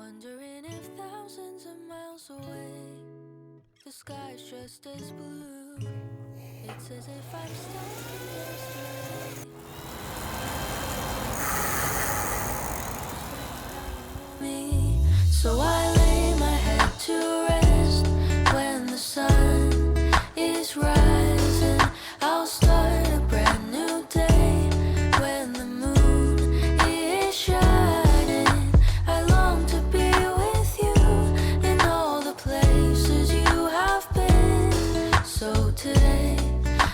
Wondering if thousands of miles away the sky's just as blue. It's as if I'm stuck in yesterday. Me, so I lay my head to rest when the sun is rising. I'll start a brand new day when the moon is shining. I long to be with you in all the places you have been. So today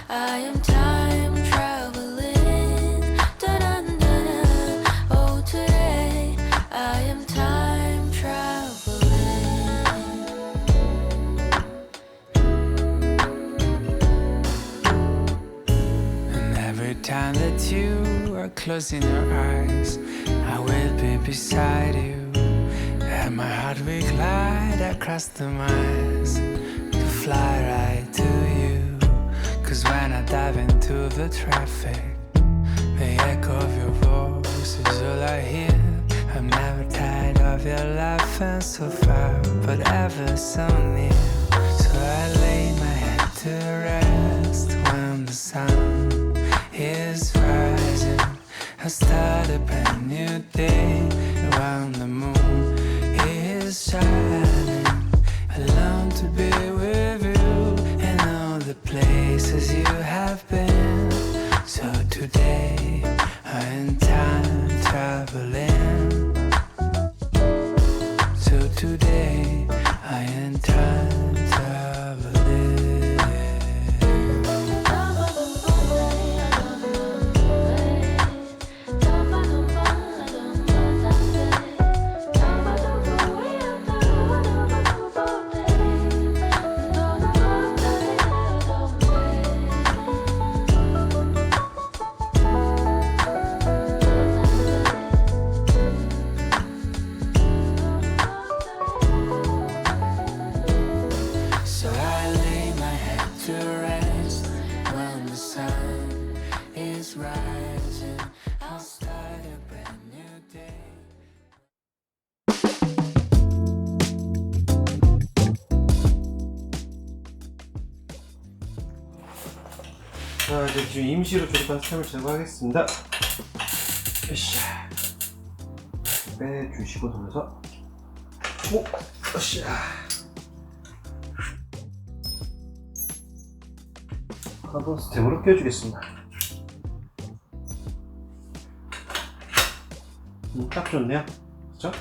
I am time traveling. Da-dun-dun-dun. Oh, today I am time traveling. And every time that you are closing your eyes, I will be beside you. And my heart will glide across the miles to fly right to you. 'Cause when I dive into the traffic, the echo of your voice is all I hear. I'm never tired of your laughing so far, but ever so near. So I lay my head to rest when the sun is rising. I start a brand new day when the moon is shining. I long to be with you in all the places you have been. So today I'm time traveling. So today I am time traveling. So I lay my head to rest when the sun is rising. I'll start a brand new day. 자, 이제 지금 임시로 조립한 스템을 제거하겠습니다. 으쌰. 빼주시고 돌려서 오! 으쌰. 카본 스템으로 껴주겠습니다. 딱 좋네요. 그쵸?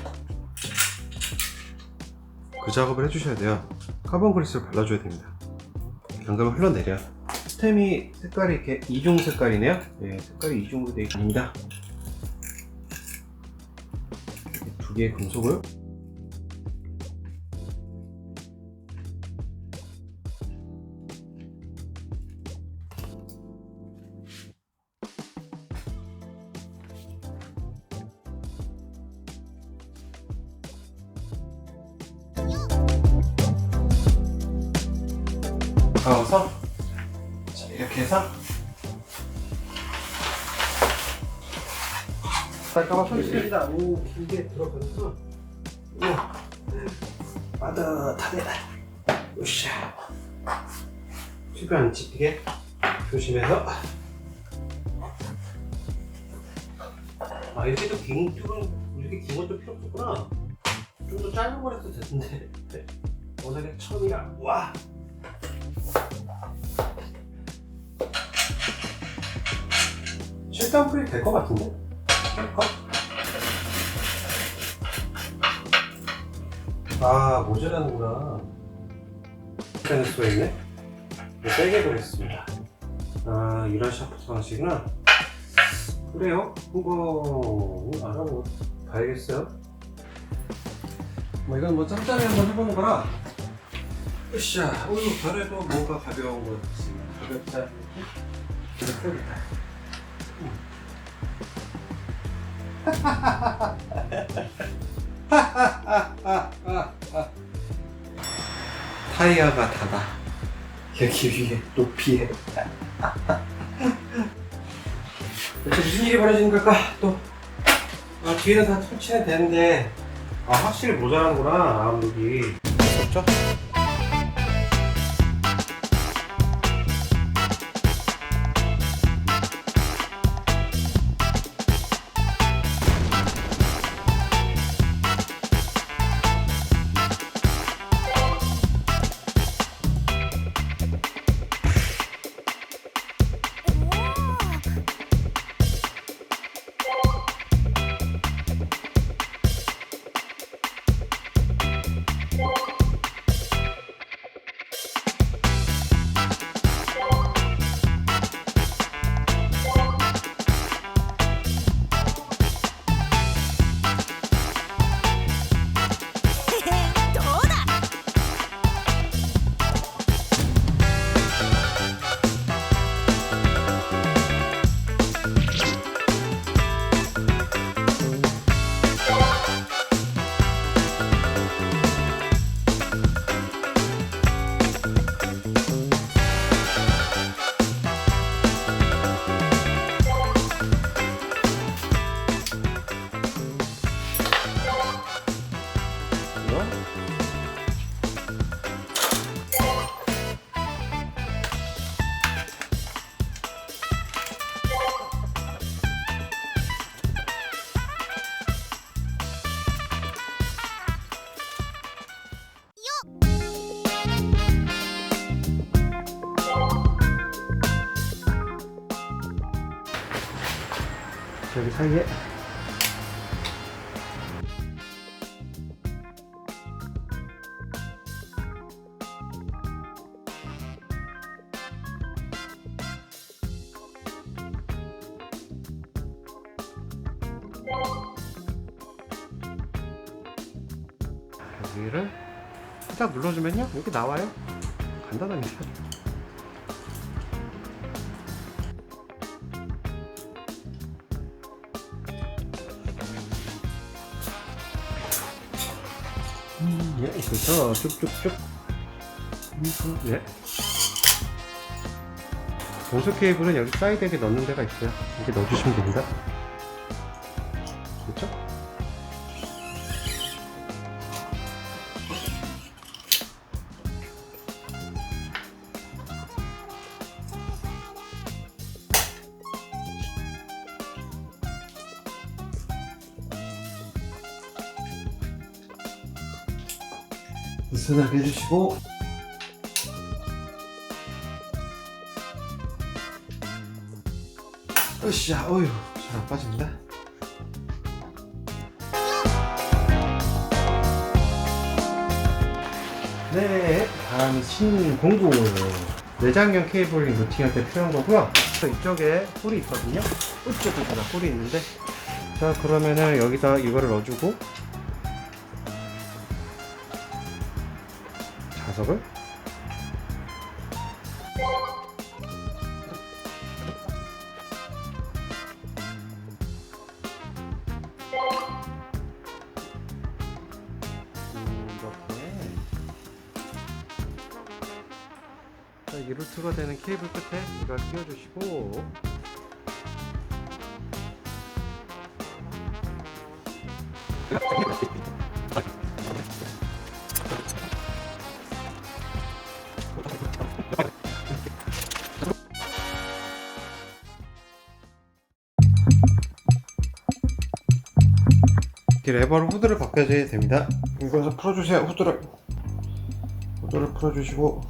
그 작업을 해주셔야 돼요. 카본 그리스를 발라줘야 됩니다. 안 그러면 흘러내려요. 스템이 색깔이 이렇게 이중 색깔이네요. 네, 색깔이 이중으로 되어 있습니다. 두 개의 금속을 가워서 자, 이렇게 해서 깔끔하게 펴주십니다. 오, 길게 들어가서 오, 빠듯하네. 으쌰. 튜브 안 찝히게 조심해서. 아, 이렇게 또 긴 튜브는 이렇게 긴 것도 필요 없었구나. 좀 더 짧은 거라도 됐는데 워낙에 처음이라. 와. 실단 풀이 될 것 같은데? 될까? 아, 모자라는구나. 빼낼 수가 있네? 세게 그랬습니다. 아, 이런 샤프트 방식이구나. 그래요? 이거 알아보고 봐야겠어요. 뭐 이건 뭐 짬짬이 한번 해보는 거라. 으쌰, 별에도 뭔가 가벼운 거 있습니다. 가볍지 않게 이렇게 해볼까. 타이어가 닫아. 여기 위에 높이에. 대체 무슨 일이 벌어지는 걸까? 또 뒤에는 다 터치는 되는데 아, 확실히 모자라는구나, 아웃룩이. 없죠? 여기 사이에 여기를 살짝 눌러주면요, 여기 나와요. 간단합니다. 예, 그래서 쭉쭉쭉. 예. 공수 케이블은 여기 사이드에 넣는 데가 있어요. 이렇게 넣어주시면 됩니다. 그렇죠? 느슨하게 해주시고, 으쌰, 어휴, 잘 안 빠집니다. 네, 다음은 신공구 내장형 케이블링 루팅할 때 필요한 거고요. 이쪽에 홀이 있거든요. 이쪽에다 홀이 있는데, 자, 그러면은 여기다 이거를 넣어주고, 자석을 이렇게, 자, 이 루트가 되는 케이블 끝에 이걸 끼워주시고, 이렇게 레버로 후드를 바꿔줘야 됩니다. 이거서 풀어주세요. 후드를 풀어주시고,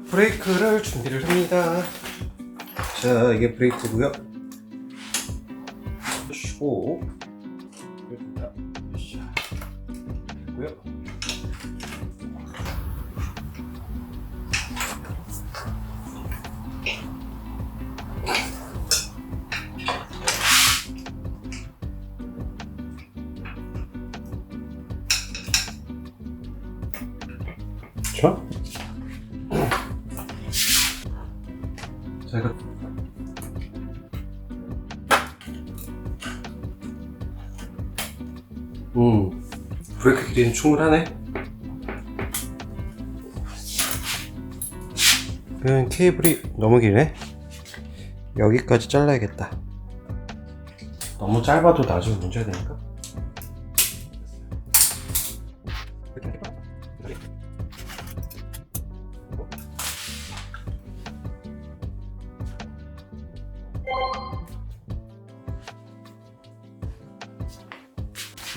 브레이크를 준비를 합니다. 자, 이게 브레이크고요. 쉬고 여기다 고요. 자, 이거 브레이크 길이는 충분하네. 케이블이 너무 기네. 여기까지 잘라야겠다. 너무 짧아도 나중에 문제가 되니까.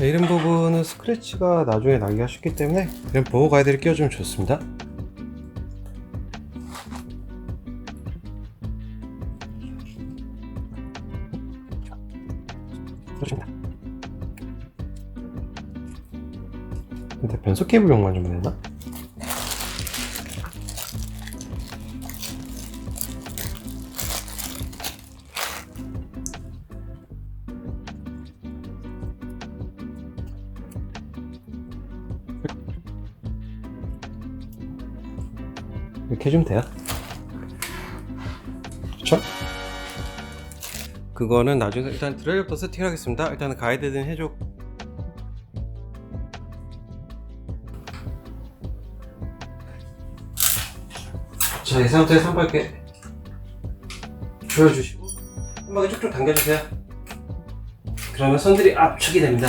이런 부분은 스크래치가 나중에 나기가 쉽기 때문에 이런 보호 가이드를 끼워주면 좋습니다. 근데 변속 케이블용만 좀 되나? 이렇게 해주면 돼요. 그쵸? 그거는 나중에 일단 드라이버부터 세팅하겠습니다. 일단은 가이드는 해줘. 자, 이 상태에서 한 바퀴 조여주시고 한 바퀴 쭉쭉 당겨주세요. 그러면 선들이 압축이 됩니다.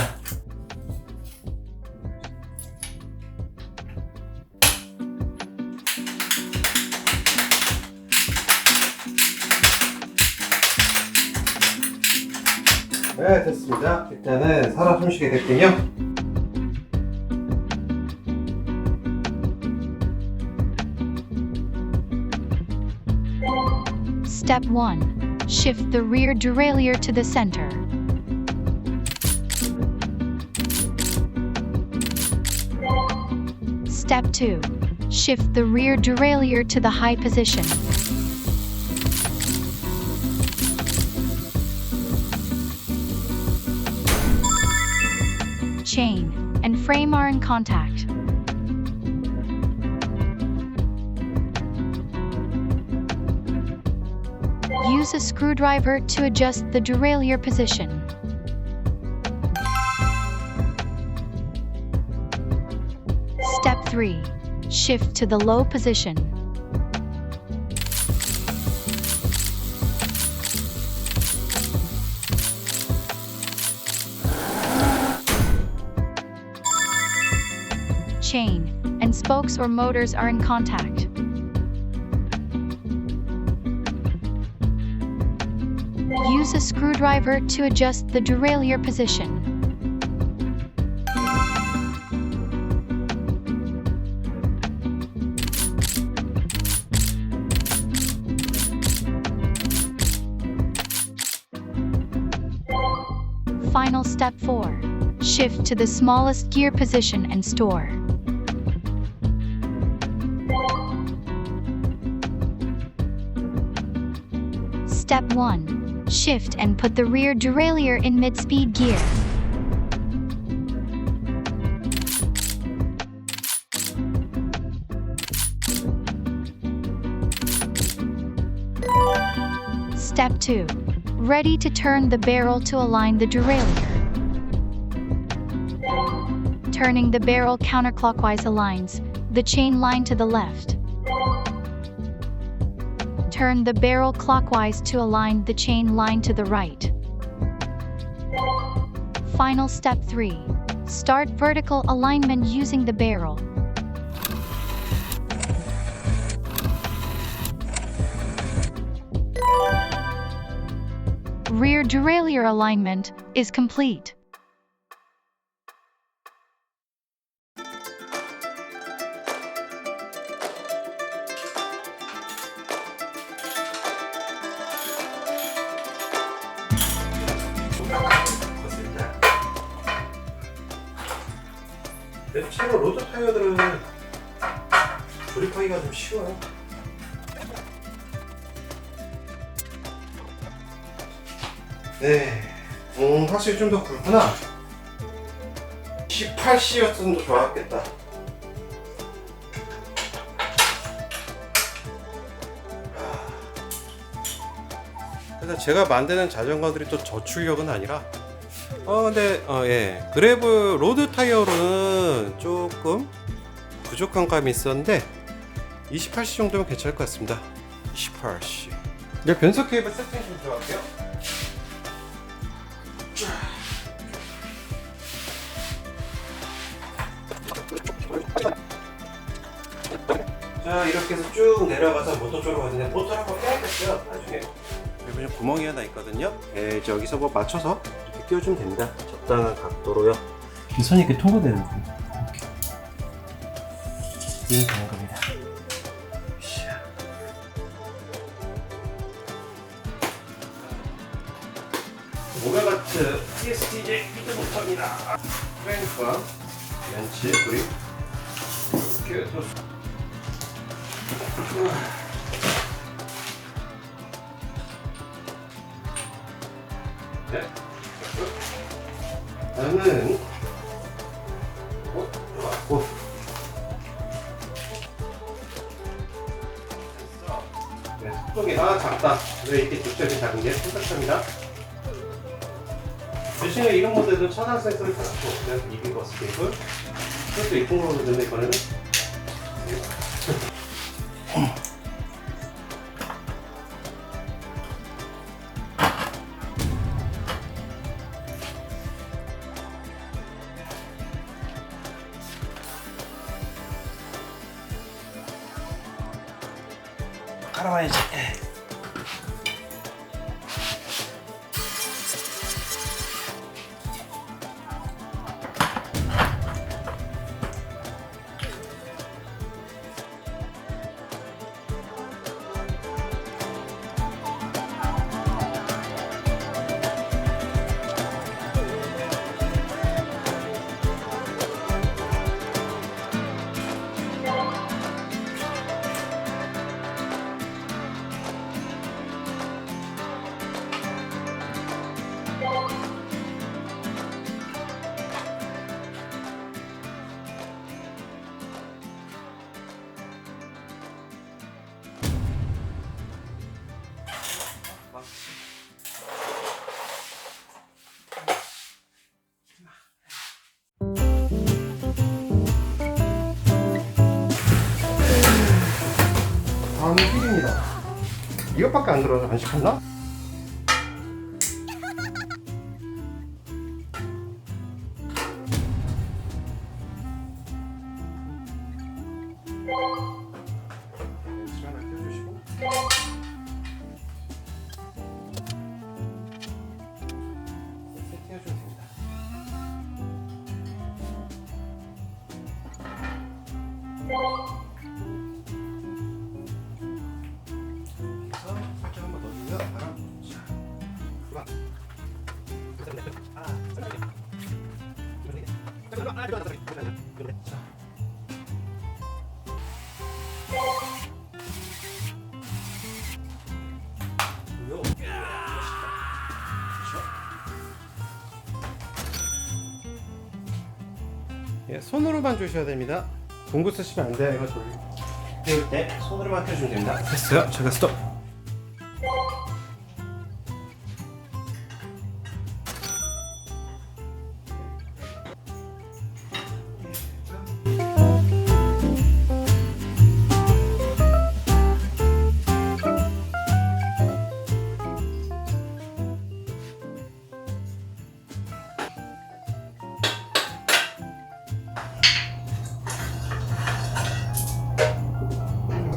네, 됐습니다. 일단은 살아 숨쉬게 됐군요. Step 1. Shift the rear derailleur to the center. Step 2. Shift the rear derailleur to the high position. Chain and frame are in contact. Use a screwdriver to adjust the derailleur position. Step 3. Shift to the low position. Chain and spokes or motors are in contact. Use a screwdriver to adjust the derailleur position. Final step 4. Shift to the smallest gear position and store. Step 1. Shift and put the rear derailleur in mid-speed gear. Step 2. Ready to turn the barrel to align the derailleur. Turning the barrel counterclockwise aligns the chain line to the left. Turn the barrel clockwise to align the chain line to the right. Final step 3. Start vertical alignment using the barrel. Rear derailleur alignment is complete. 대체로 로드 타이어들은 조립하기가 좀 쉬워요. 네, 확실히 좀 더 굵구나. 18C였으면 더 좋았겠다. 그래서 제가 만드는 자전거들이 또 저출력은 아니라 근데 예, 그래블 로드 타이어로는 조금 부족한 감이 있었는데 28C 정도면 괜찮을 것 같습니다. 28C. 이제 변속 케이블 세팅 좀 들어갈게요. 자, 이렇게 해서 쭉 내려가서 모터 쪽으로 가는데 모터를 한번 빼야겠어요, 나중에. 여기 구멍이 하나 있거든요. 예, 이제 여기서 뭐 맞춰서 이렇게 끼워주면 됩니다. 적당한 각도로요. 이 선이 이렇게 통과되는 거예요. 이렇게 되는 겁니다. 오메가트 TSTJ 히트 모터입니다. 크랭크와 렌치 그립 이렇게 해서 네. 나는 좋았고 됐어. 네, 속도기가 작다. 왜 이렇게 뒷절이 작은 게 생각합니다. 대신에 이런 모델은 차단 센서를 달았고 그래서 이비버스 케이블 이것도 이통으로 넣는데 이번에는 깔아봐야지. 다음은 휠입니다. 이것밖에 안 들어서 안 시켰나? 하나 껴주시고 세팅해주면 됩니다. 살짝 한번 넣어주고요. 바람. 자, 그만. 자. 요. 예, 손으로만 주셔야 됩니다. 공구 쓰시면 안 돼요. 이거 돌릴 때 손으로만 펴주면 됩니다. 됐어요. 제가 스톱.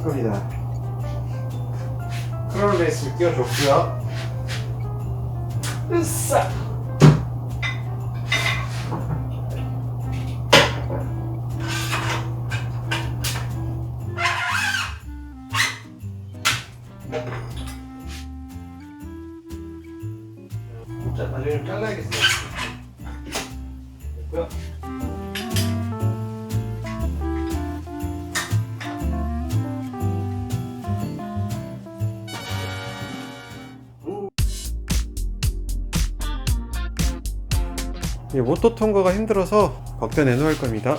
겁니다. 크롤 베이스를 끼워줬고요. 으쌰! 자, 나중에 좀 잘라야겠어요. 됐고요. 이 모터 통과가 힘들어서 벗겨내 놓을 겁니다.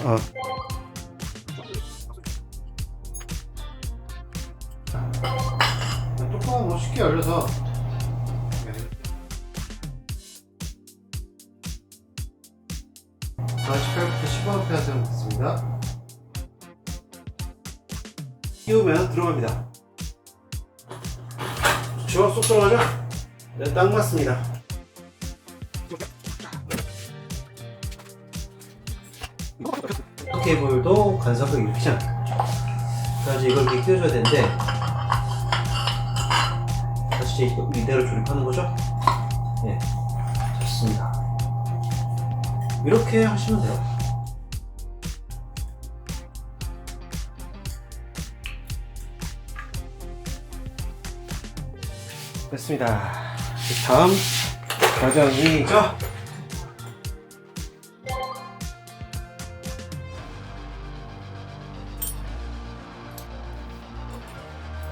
뚜껑은 뭐 쉽게 열려서 48부터 15A 사용됐습니다. 끼우면 들어갑니다. 좋죠? 쏙 들어가죠? 네, 딱 맞습니다. 케이블도 간섭을 일으키지 않겠죠. 그래서 이걸 이렇게 끼워줘야 되는데 다시 이대로 조립하는 거죠? 네, 좋습니다. 이렇게 하시면 돼요. 됐습니다. 다음 과정이죠.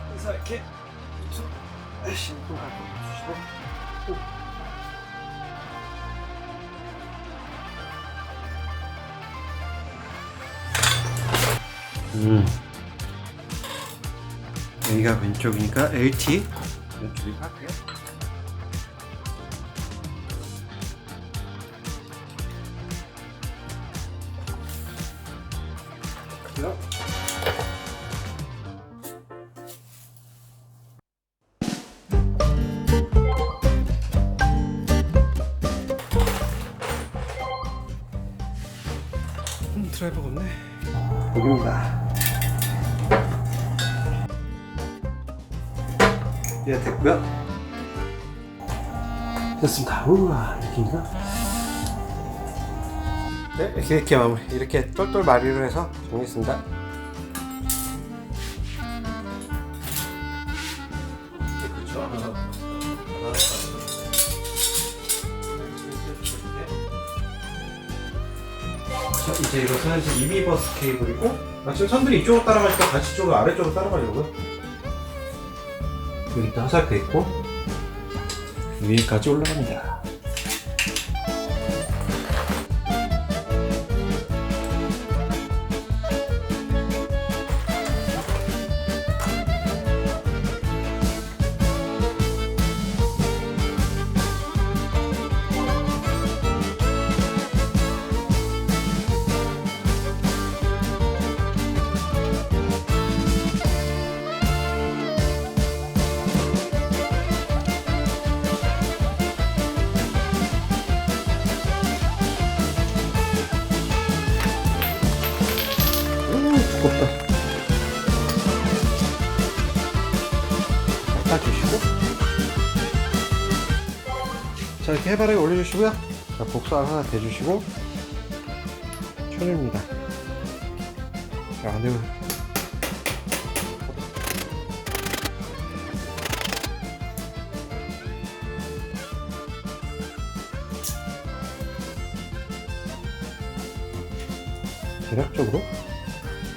그래서 이렇게 신고 갖고 주시고 여기가 왼쪽이니까 LT 조립할게요. 그래요? 드라이버가 없네. 여기입니다. 예, 됐고요. 됐습니다. 우와, 이렇게인가? 네, 이렇게 마무리. 이렇게 똘똘 마리로 해서 정리했습니다. 그렇죠. 자, 이제 이것은 이비버스 케이블이고, 지금 선들이 이쪽으로 따라가니까 같이 이쪽으로 아래쪽으로 따라가려고요. 여기 또 화살표 있고 위에까지 올라갑니다. 두껍다. 닦아주시고, 자, 이렇게 해바라기 올려주시고요. 자, 복사 하나 대주시고 천입니다. 자, 네. 대략적으로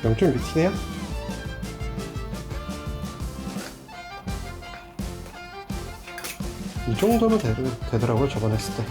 0.6T네요. 이 정도는 되더라고요, 저번에 했을 때.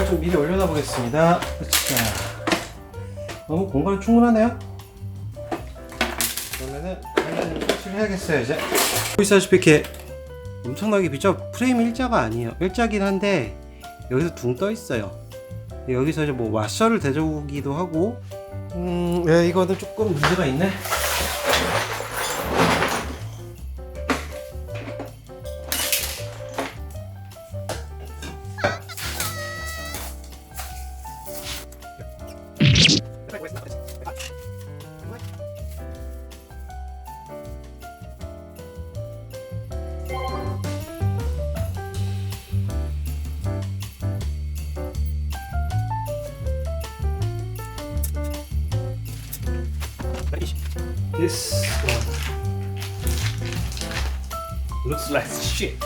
좀 미리 올려놔 보겠습니다. 자, 너무 공간 충분하네요. 그러면은 당연히 설치를 해야겠어요 이제. 보시다시피 이렇게 엄청나게 비죠. 프레임 일자가 아니에요. 일자긴 한데 여기서 둥 떠 있어요. 여기서 이제 뭐 와셔를 대주기도 하고. 이거는 조금 문제가 있네. This one looks like shit.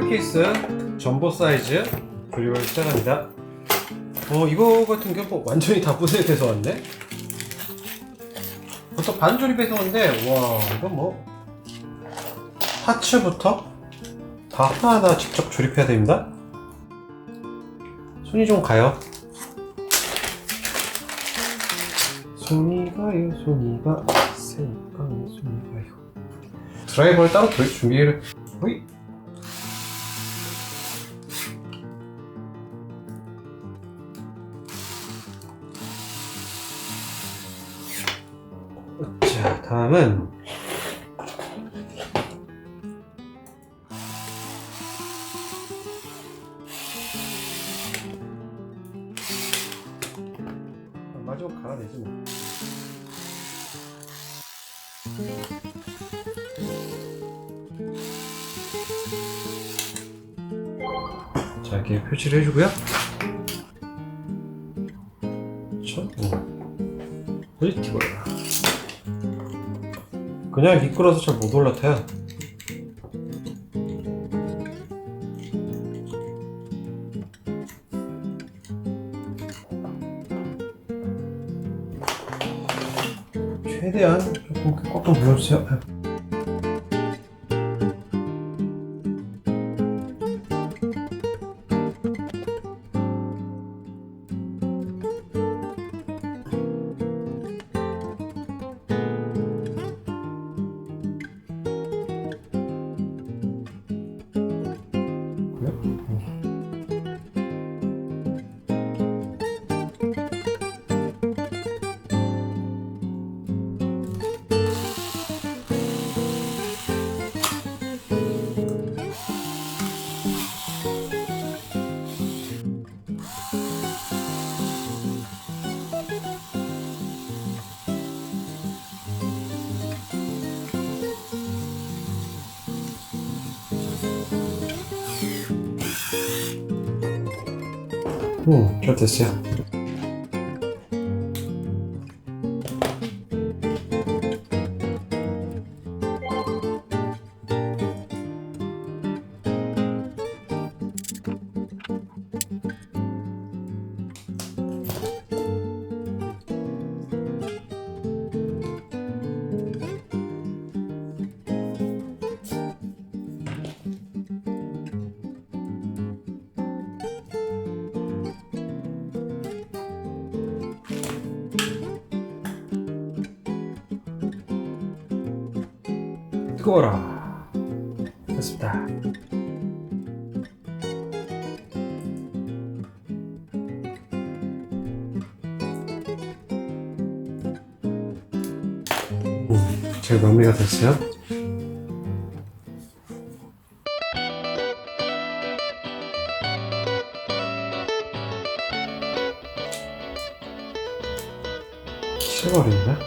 케이스 전보 사이즈 조립을 시작합니다. 이거 같은 경우 뭐 완전히 다 분해돼서 왔네. 보통 반 조립해서 왔는데, 와, 이거 뭐 하츠부터 다 하나하나 직접 조립해야 됩니다. 손이 좀 가요. 손이 가요, 손이 가. 새우깡, 손이 가요. 드라이버를 따로 준비를. 호이. 자, 다음은 가지고 갈아내지 뭐. 자, 이렇게 표시를 해주고요. 포지티브라. 그냥 미끄러서 잘 못 올라타요. 최대한 조금 꽉꽉 눌러주세요. 잘 됐어요. 뜨거워라. 됐습니다. 잘 마무리가 됐어요. 식어버립니다.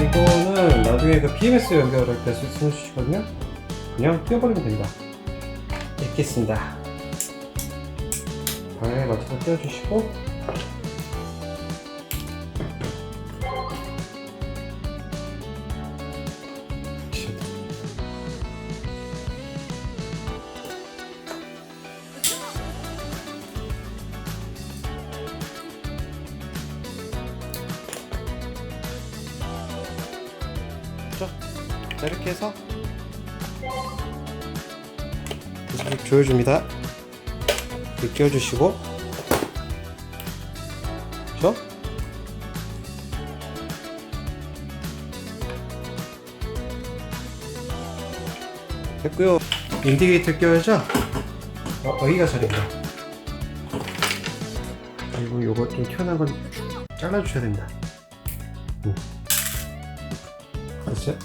이거는 나중에 그 BMS 연결할 때 쓰시거든요. 그냥 띄워버리면 됩니다. 읽겠습니다. 방향에 맞춰서 띄워주시고, 자, 이렇게 해서 계속 조여줍니다. 이렇게 끼워주시고, 그렇죠? 됐고요. 인디게이터 껴야죠. 여기가 자리입니다. 그리고 요거 좀 튀어나온 건 잘라주셔야 됩니다. 됐어요?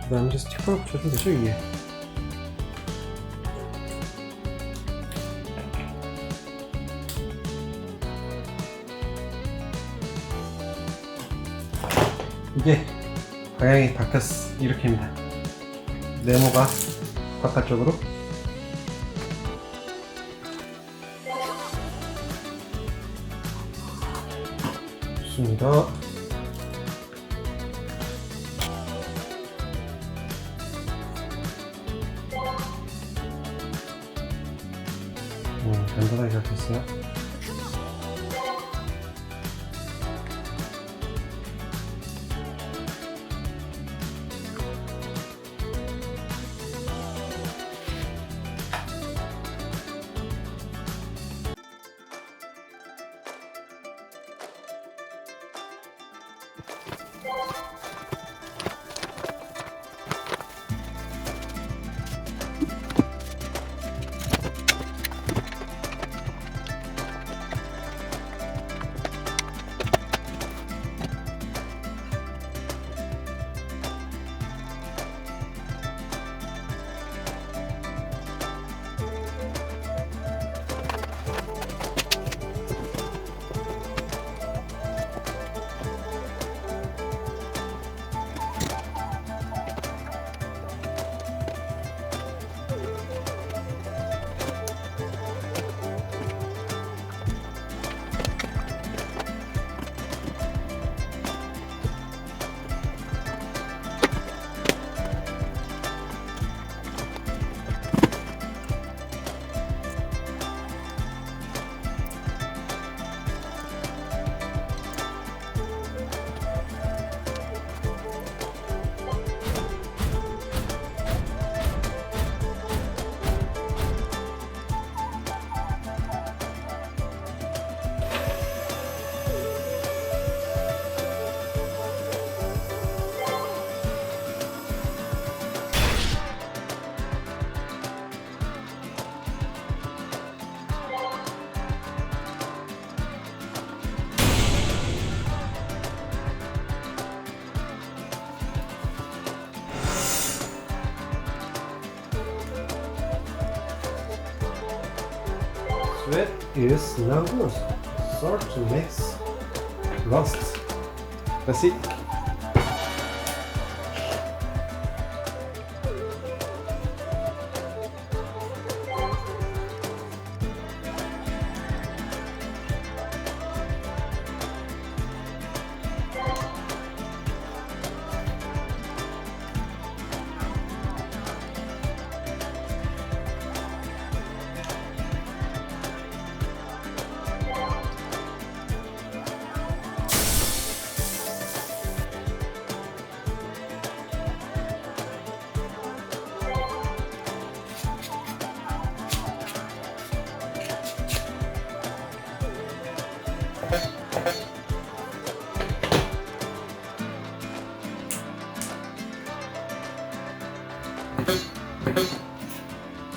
그 다음에 이제 스티커를 붙여주면 되죠, 위에. 이게 방향이 바뀌었어. 이렇게입니다. 네모가 바깥쪽으로. 좋습니다. 간단하게 잘 됐어요. Sweat is no good. Salt makes rust. That's it.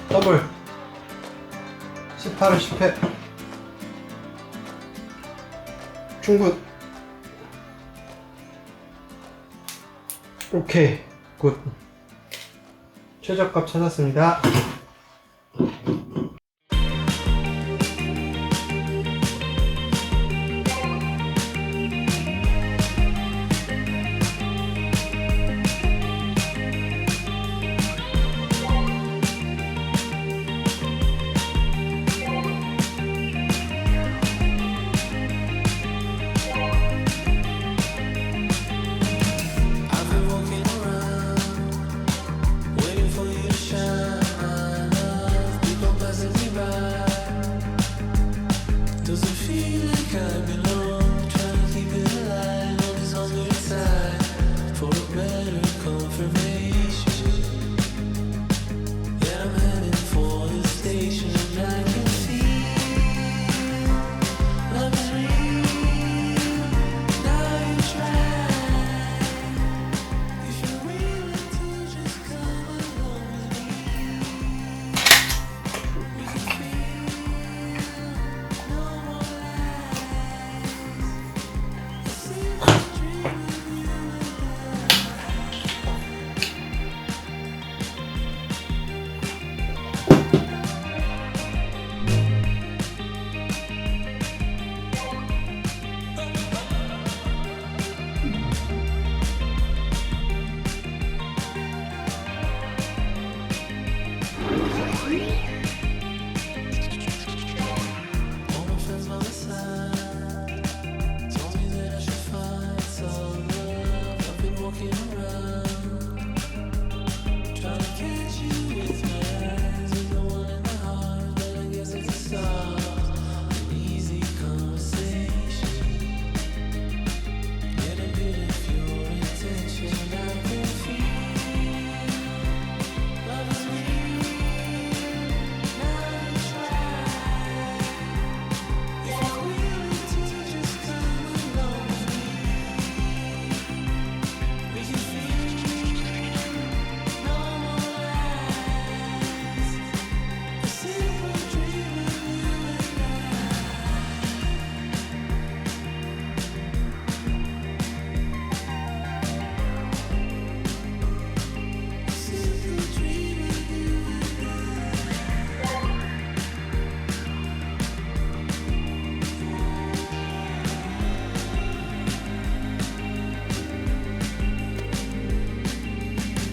더블 18을 10회 충분. 오케이 굿. 최저값 찾았습니다.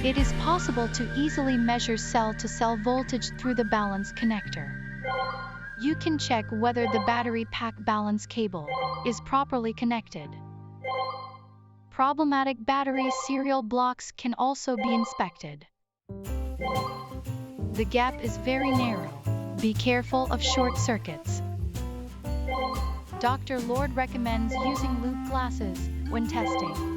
It is possible to easily measure cell-to-cell voltage through the balance connector. You can check whether the battery pack balance cable is properly connected. Problematic battery serial blocks can also be inspected. The gap is very narrow. Be careful of short circuits. Dr. Lord recommends using loupe glasses when testing.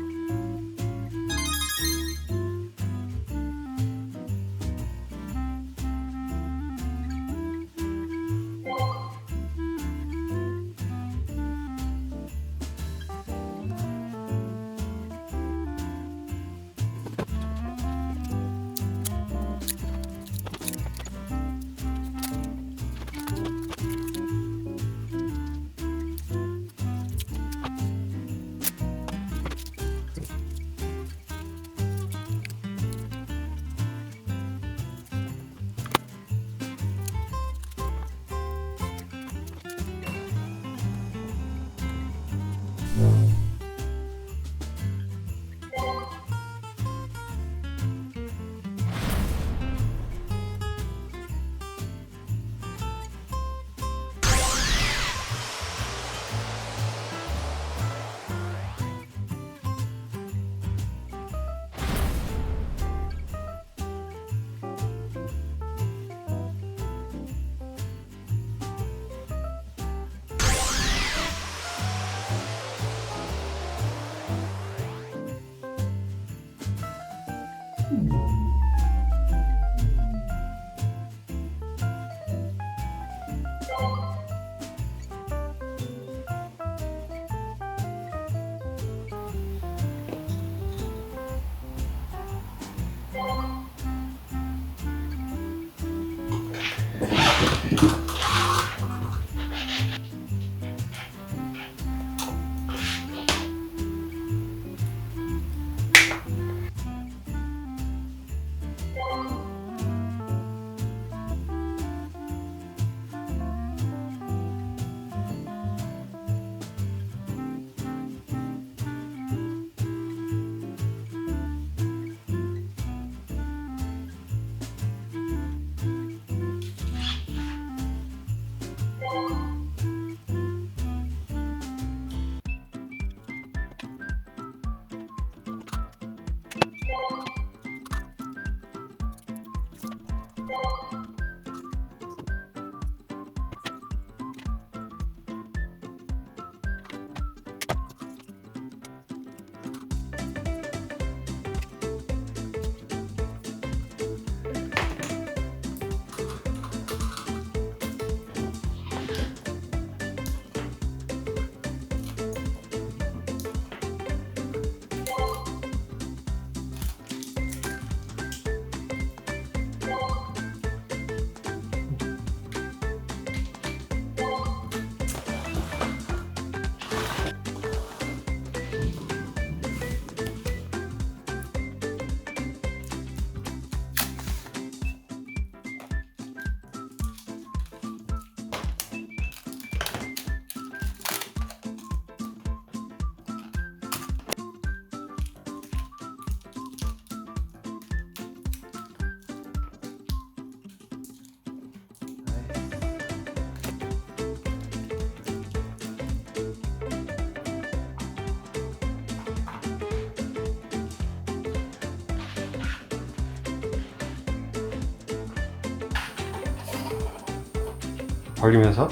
벌리면서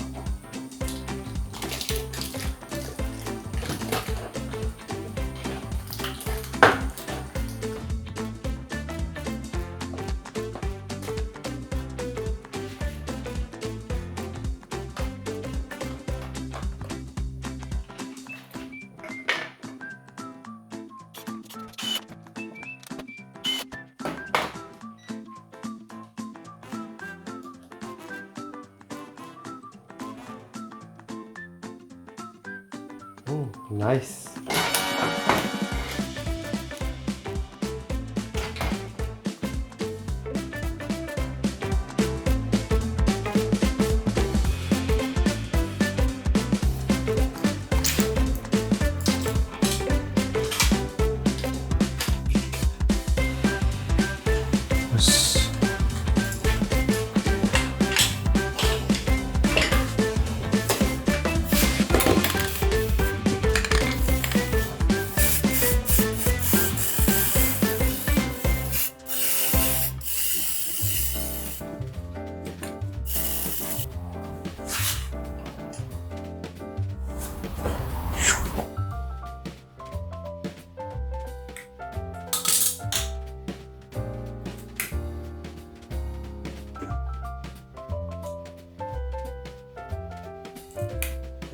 나이스.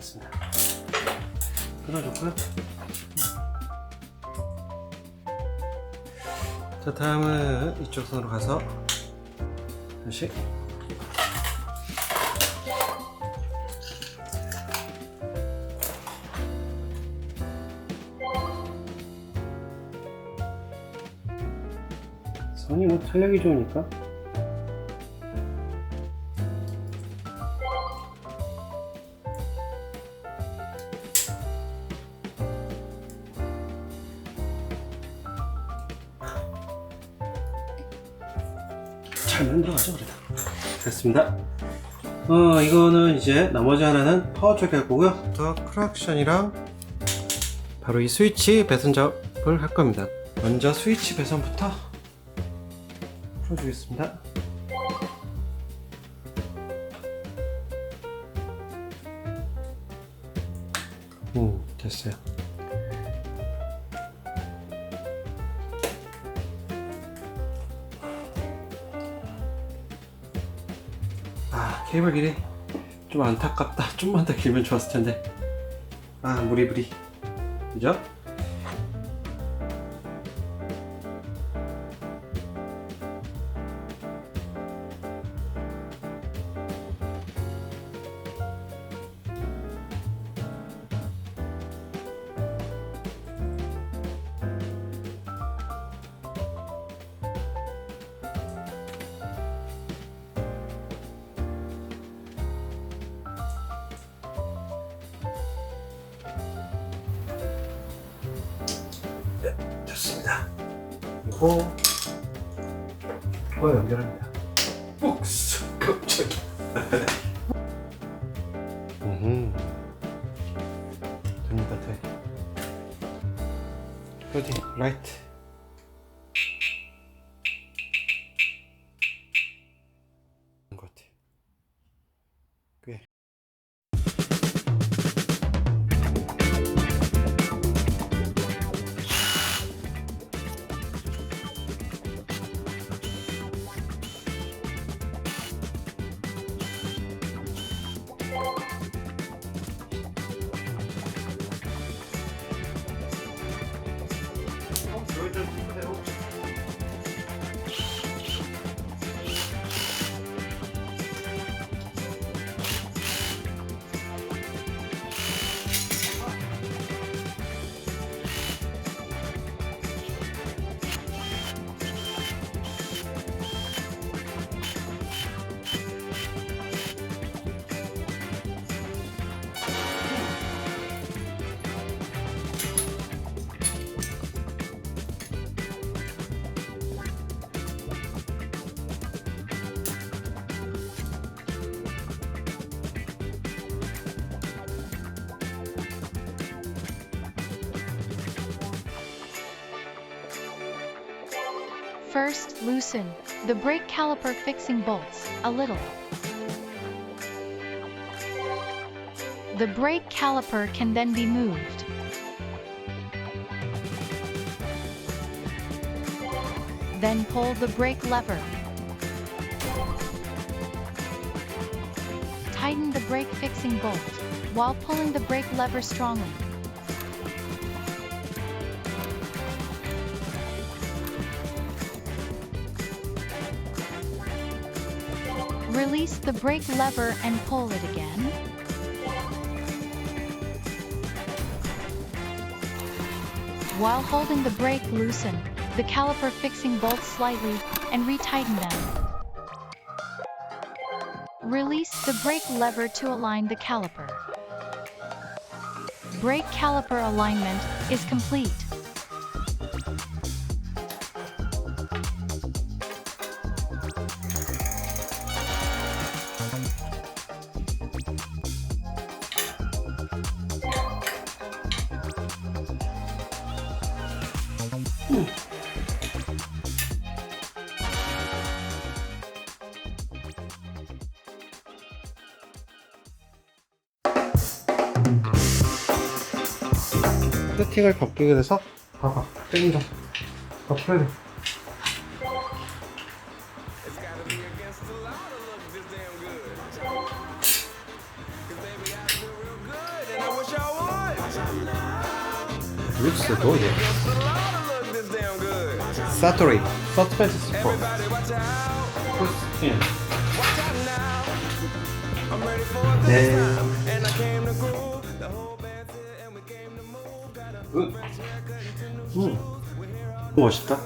됐습니다. 끊어줬고요. 자, 다음은 이쪽 손으로 가서 다시 선이 뭐 탄력이 좋으니까 잘 만들어가죠. 그래도 됐습니다. 이거는 이제 나머지 하나는 파워 쪽에 할 거고요. 더 크락션이랑 바로 이 스위치 배선 작업을 할 겁니다. 먼저 스위치 배선부터 풀어주겠습니다. 됐어요. 케이블 길이 좀 안타깝다. 좀만 더 길면 좋았을 텐데. 무리부리. 그죠? 좋습니다. 이거 연결합니다. 옥스 깜짝이야. 됩니다. 돼. 어디 라이트. 것 같아. 꽤. First, loosen the brake caliper fixing bolts a little. The brake caliper can then be moved. Then pull the brake lever. Tighten the brake fixing bolt while pulling the brake lever strongly. Release the brake lever and pull it again. While holding the brake, loosen the caliper fixing bolts slightly and retighten them. Release the brake lever to align the caliper. Brake caliper alignment is complete. 세팅을 바뀌게 돼서 봐봐 땡겨 더 풀어야 돼. looks good. Saturate, suspense support. Push in. 네. 멋있다.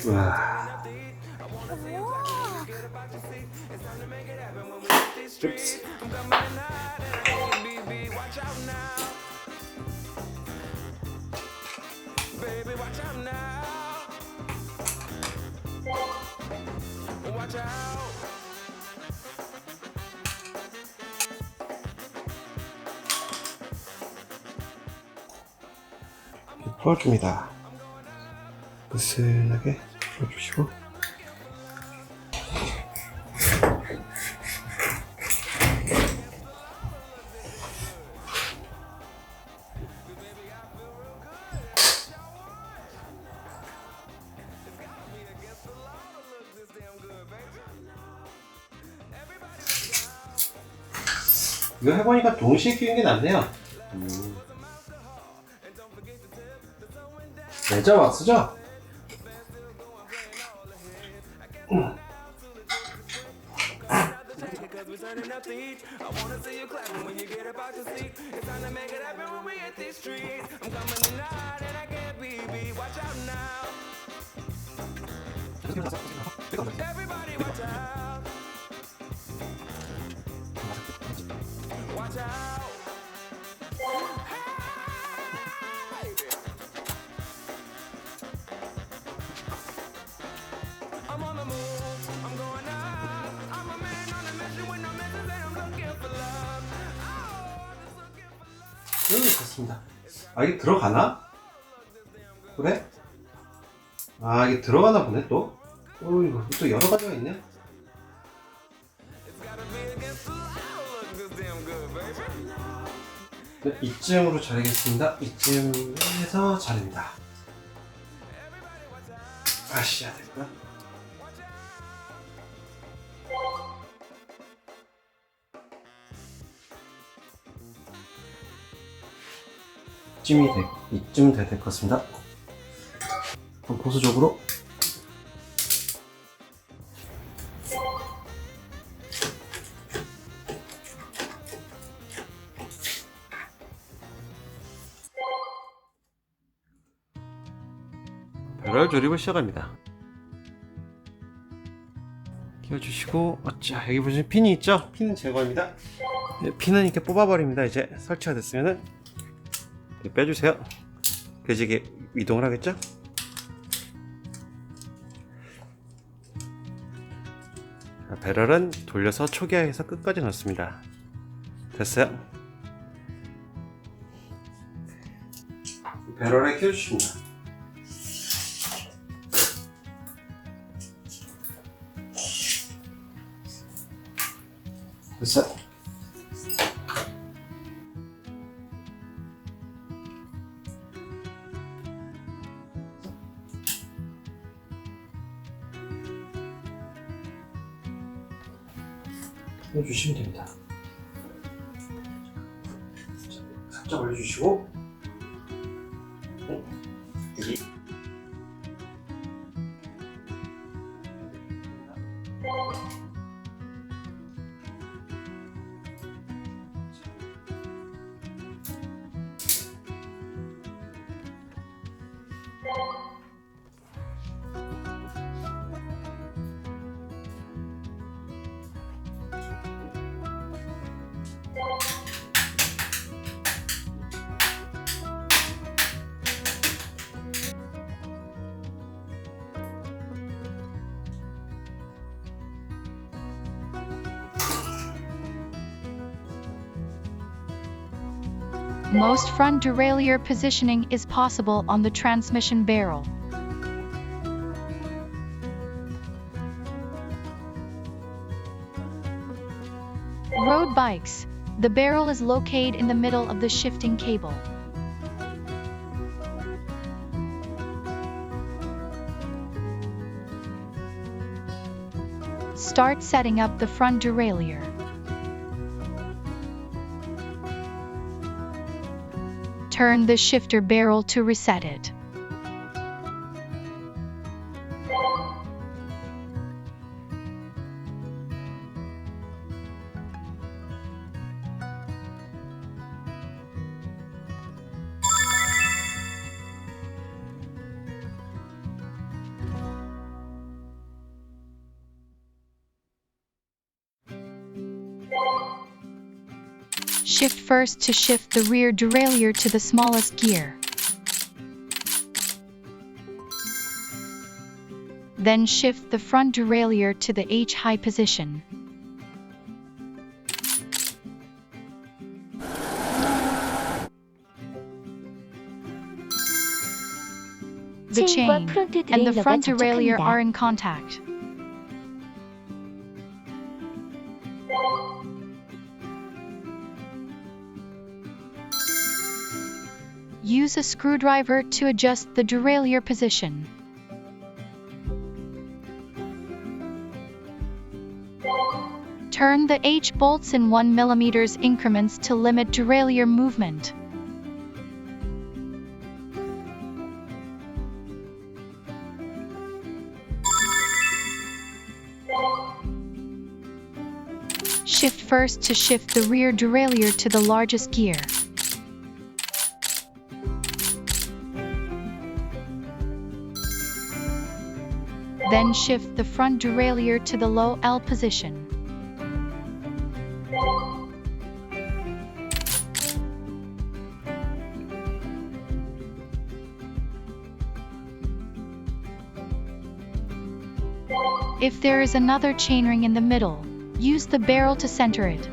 와. 줍스. 풀어줍니다. 느슨하게 풀어주시고. 이거 해보니까 동시에 끼는 게 낫네요. 레저 왁스죠? 됐습니다. 아, 이게 들어가나? 그래? 아, 이게 들어가나 보네 또. 이거 또 여러 가지가 있네. 네, 이쯤으로 자르겠습니다. 이쯤에서 자릅니다. 아씨, 야 될까? 이쯤 돼야 될 것 같습니다. 그럼 보수적으로 배럴 조립을 시작합니다. 끼워주시고, 자, 여기 보시면 핀이 있죠? 핀은 제거합니다. 네, 핀은 이렇게 뽑아버립니다. 이제 설치가 됐으면은 빼주세요. 그래서 이게 이동을 하겠죠? 자, 배럴은 돌려서 초기화해서 끝까지 넣습니다. 됐어요. 배럴에 껴주십니다. 됐어요. 해주시면 됩니다. 살짝 올려주시고, 여기 Most front derailleur positioning is possible on the transmission barrel. Road bikes. The barrel is located in the middle of the shifting cable. Start setting up the front derailleur. turn the shifter barrel to reset it. Shift first to shift the rear derailleur to the smallest gear. Then shift the front derailleur to the H-high position. The chain and the front derailleur are in contact. Use a screwdriver to adjust the derailleur position. Turn the H bolts in 1 mm increments to limit derailleur movement. Shift first to shift the rear derailleur to the largest gear. Then shift the front derailleur to the low L position. If there is another chainring in the middle, use the barrel to center it.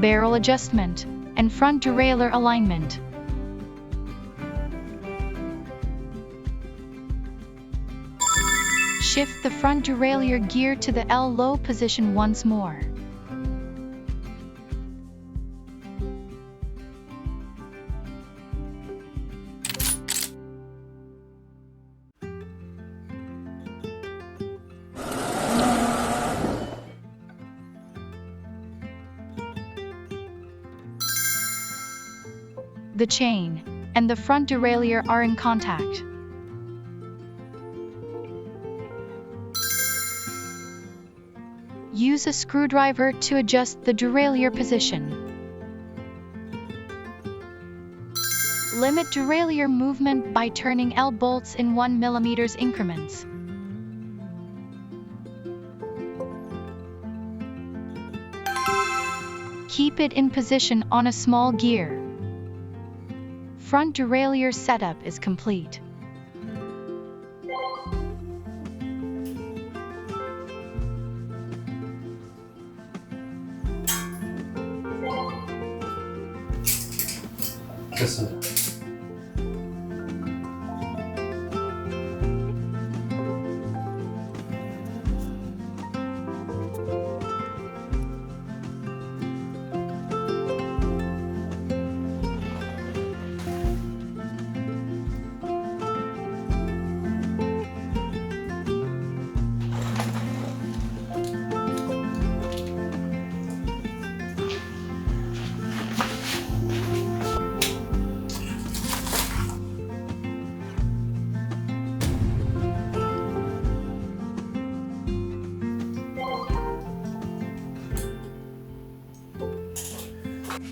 Barrel adjustment and front derailleur alignment. Shift the front derailleur gear to the L low position once more. The chain and the front derailleur are in contact. Use a screwdriver to adjust the derailleur position. Limit derailleur movement by turning L bolts in 1 mm increments. Keep it in position on a small gear. Front derailleur setup is complete. 됐습니다.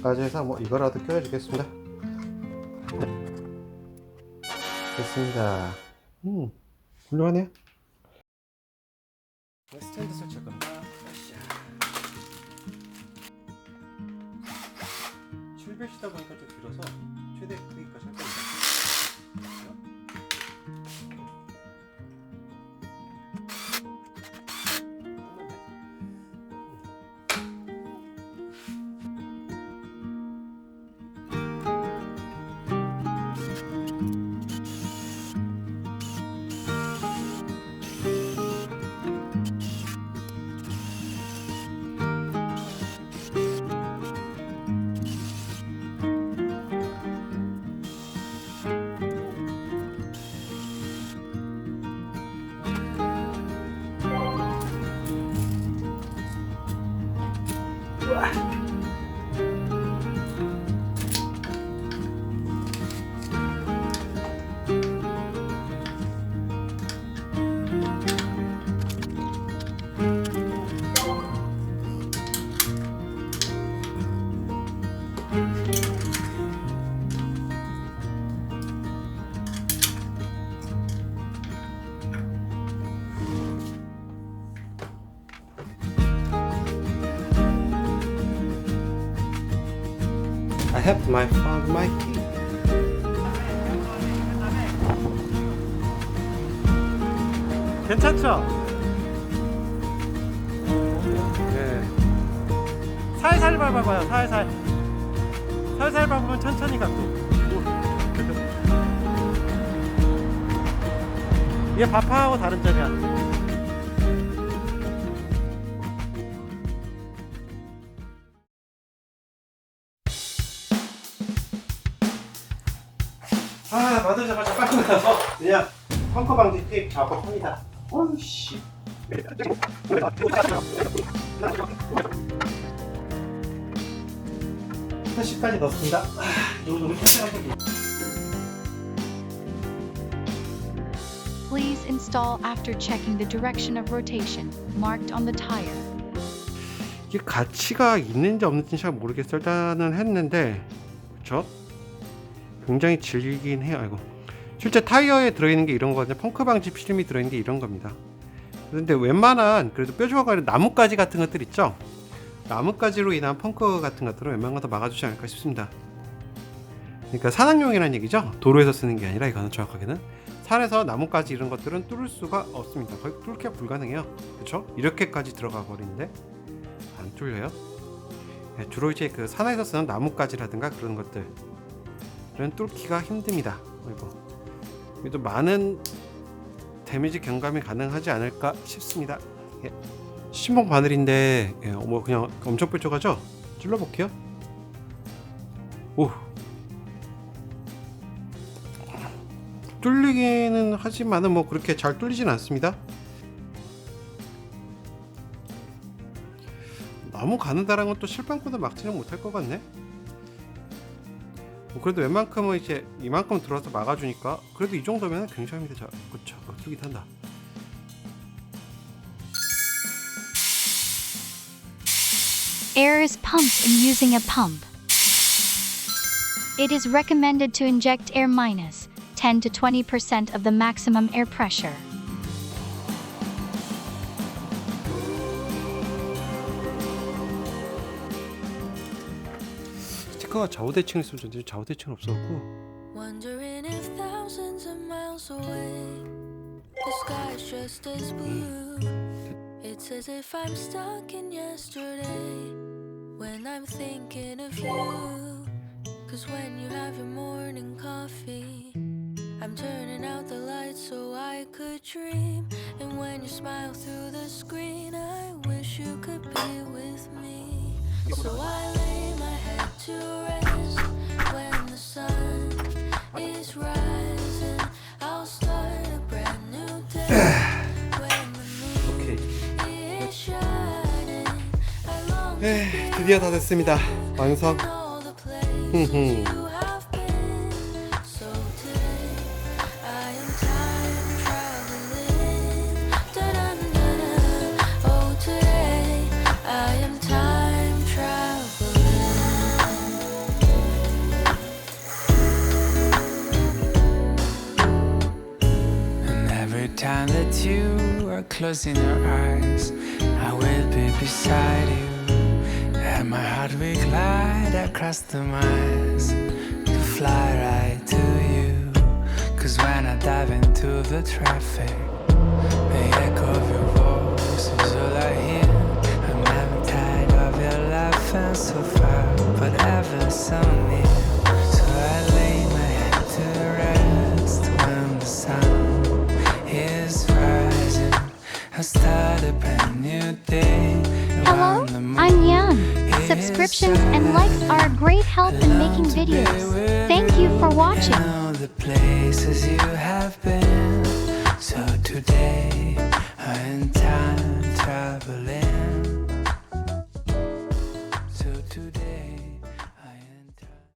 까지 해서 뭐 이거라도 껴주겠습니다. 네. 됐습니다. 훌륭하네요. 스탠드 설치할 겁니다. 출배시다 보니까 좀 길어서 최대 크기까지 할 겁니다. have found my key. 괜찮죠? 네. 살살 밟아봐요. 살살. 살살 밟으면 천천히 가 또. 이게 바파하고 다른 점이야. 만들자마자 빨리 나서 그냥 펑커 방지 테이프 작업합니다. 어이씨. 플래시까지 넣습니다. 이거 좀 설정하고. Please install after checking the direction of rotation marked on the tire. 이게 가치가 있는지 없는지 잘 모르겠어요. 일단은 했는데, 그쵸? 굉장히 질기긴 해요. 아이고. 실제 타이어에 들어있는 게 이런 거거든요. 펑크 방지 필름이 들어있는 게 이런 겁니다. 그런데 웬만한 그래도 뾰족하고 나뭇가지 같은 것들 있죠? 나뭇가지로 인한 펑크 같은 것들은 웬만한 거 다 막아주지 않을까 싶습니다. 그러니까 산악용이라는 얘기죠. 도로에서 쓰는 게 아니라 이거는 정확하게는 산에서 나뭇가지 이런 것들은 뚫을 수가 없습니다. 거의 뚫기가 불가능해요. 그렇죠? 이렇게까지 들어가 버리는데 안 뚫려요. 네, 주로 이제 그 산에서 쓰는 나뭇가지라든가 그런 것들은 뚫기가 힘듭니다. 그리고 또 많은 데미지 경감이 가능하지 않을까 싶습니다. 예. 신봉 바늘인데 예, 뭐 그냥 엄청 뾰족하죠? 찔러볼게요. 오, 뚫리기는 하지만은 뭐 그렇게 잘 뚫리진 않습니다. 너무 가느다란 건 또 실방보다 막지는 못할 것 같네. 그래도 웬만큼은 이제 이만큼 들어서 막아주니까 그래도 이 정도면 굉장히 잘, 그쵸, 뚫기 탄다. Air is pumped in using a pump. It is recommended to inject air minus 10 to 20% of the maximum air pressure. 스티커가 좌우대칭 있으면 좋은데 좌우대칭은 없어갖고. Wondering if thousands of miles away the sky's just as blue. It's as if I'm stuck in yesterday when I'm thinking of you. 'Cause when you have your morning coffee, I'm turning out the lights so I could dream. And when you smile through the screen, I wish you could be with me. So I lay my head to rest when the sun is rising. I'll start a brand new day when the moon is shining. I long to 드디어 다 됐습니다. 완성. be all the places you have been. So today I am time traveling. Da-dum-da-dum. Oh, today I am time traveling. And every time that you are closing your eyes, I will be beside you. And my heart will glide across the miles to fly right to you. 'Cause when I dive into the traffic, the echo of your voice is all I hear. I'm never tired of your laughing so far, but ever so near. So I lay my head to rest when the sun is rising. I start a brand new day. Hello, around the moon. I'm Yan. Subscriptions and likes are a great help in making videos. Thank you for watching. And all the places you have been.